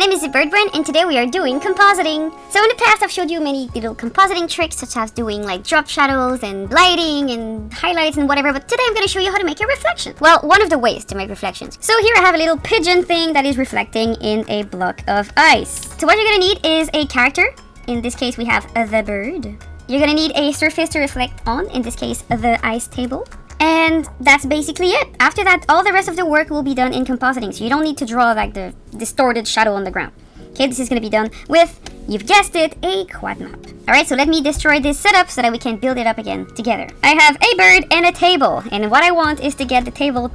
name is ZeBirdBrain and today we are doing compositing. So in the past I've showed you many little compositing tricks such as doing like drop shadows and lighting and highlights and whatever, but today I'm going to show you how to make a reflection. Well, one of the ways to make reflections. So here I have a little pigeon thing that is reflecting in a block of ice. So what you're going to need is a character. In this case we have the bird. You're going to need a surface to reflect on, in this case the ice table. And that's basically it. After that, all the rest of the work will be done in compositing, so you don't need to draw like the distorted shadow on the ground. Okay, this is going to be done with, you've guessed it, a quad map. Alright, so let me destroy this setup so that we can build it up again together. I have a bird and a table, and what I want is to get the table...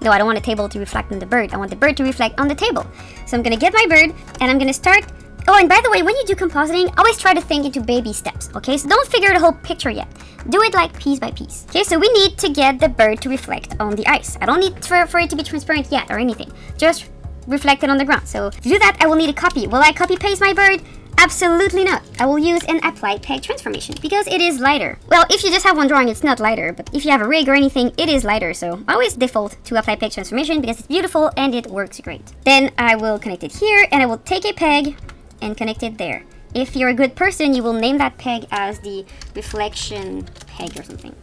No, I don't want the table to reflect on the bird. I want the bird to reflect on the table. So I'm going to get my bird, and I'm going to start... Oh, and by the way, when you do compositing, always try to think into baby steps, okay? So don't figure the whole picture yet. Do it like piece by piece. Okay, so we need to get the bird to reflect on the ice. I don't need for it to be transparent yet or anything. Just reflect it on the ground. So to do that, I will need a copy. Will I copy paste my bird? Absolutely not. I will use an apply peg transformation because it is lighter. Well, if you just have one drawing, it's not lighter, but if you have a rig or anything, it is lighter. So I always default to apply peg transformation because it's beautiful and it works great. Then I will connect it here and I will take a peg and connect it there. If you're a good person, you will name that peg as the reflection peg or something.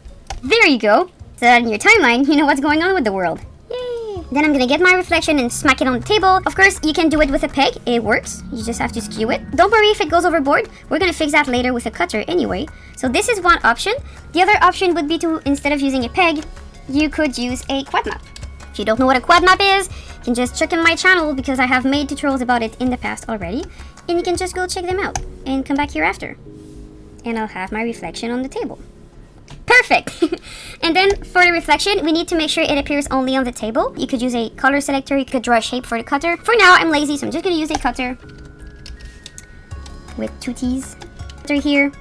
There you go. So that in your timeline, you know what's going on with the world. Yay! Then I'm gonna get my reflection and smack it on the table. Of course, you can do it with a peg. It works. You just have to skew it. Don't worry if it goes overboard. We're gonna fix that later with a cutter anyway. So this is one option. The other option would be to, instead of using a peg, you could use a quad map. If you don't know what a quad map is, you can just check in my channel because I have made tutorials about it in the past already. And you can just go check them out and come back here after. And I'll have my reflection on the table. Perfect! And then for the reflection, we need to make sure it appears only on the table. You could use a color selector, you could draw a shape for the cutter. For now, I'm lazy, so I'm just gonna use a cutter with two T's. Cutter here,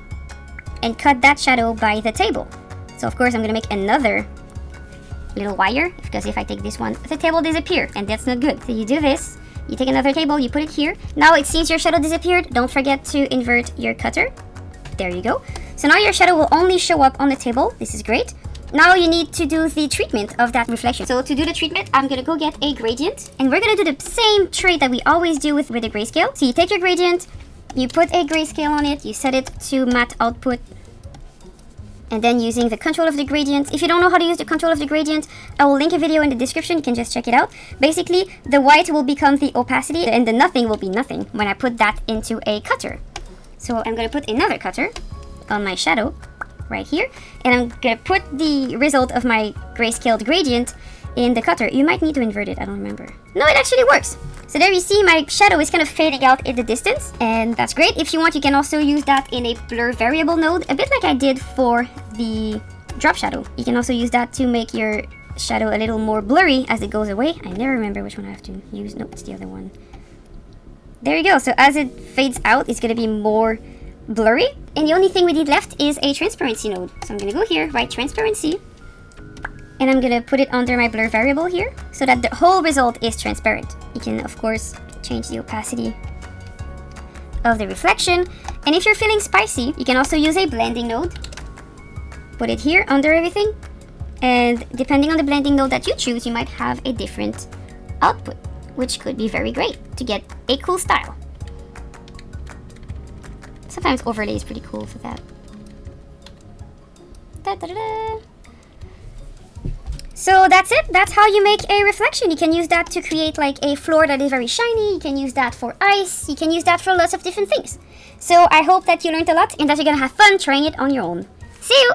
and cut that shadow by the table. So of course, I'm gonna make another little wire, because if I take this one, the table disappears, and that's not good. So you do this. You take another table, you put it here. Now it seems your shadow disappeared. Don't forget to invert your cutter. There you go. So now your shadow will only show up on the table. This is great. Now you need to do the treatment of that reflection. So to do the treatment, I'm gonna go get a gradient. And we're gonna do the same trait that we always do with the grayscale. So you take your gradient, you put a grayscale on it, you set it to matte output. And then using the control of the gradient. If you don't know how to use the control of the gradient, I will link a video in the description. You can just check it out. Basically, the white will become the opacity and the nothing will be nothing when I put that into a cutter. So I'm going to put another cutter on my shadow right here. And I'm going to put the result of my grayscaled gradient in the cutter. You might need to invert it. I don't remember. No, it actually works. So there you see my shadow is kind of fading out in the distance, and that's great. If you want, you can also use that in a blur variable node, a bit like I did for the drop shadow. You can also use that to make your shadow a little more blurry as it goes away. I never remember which one I have to use. Nope, it's the other one. There you go. So as it fades out, it's going to be more blurry. And the only thing we need left is a transparency node. So I'm going to go here, write transparency. And I'm gonna put it under my blur variable here so that the whole result is transparent. You can of course change the opacity of the reflection. And if you're feeling spicy, you can also use a blending node. Put it here under everything. And depending on the blending node that you choose, you might have a different output, which could be very great to get a cool style. Sometimes overlay is pretty cool for that. Da, da, da, da. So that's it. That's how you make a reflection. You can use that to create like a floor that is very shiny. You can use that for ice. You can use that for lots of different things. So I hope that you learned a lot and that you're gonna have fun trying it on your own. See you!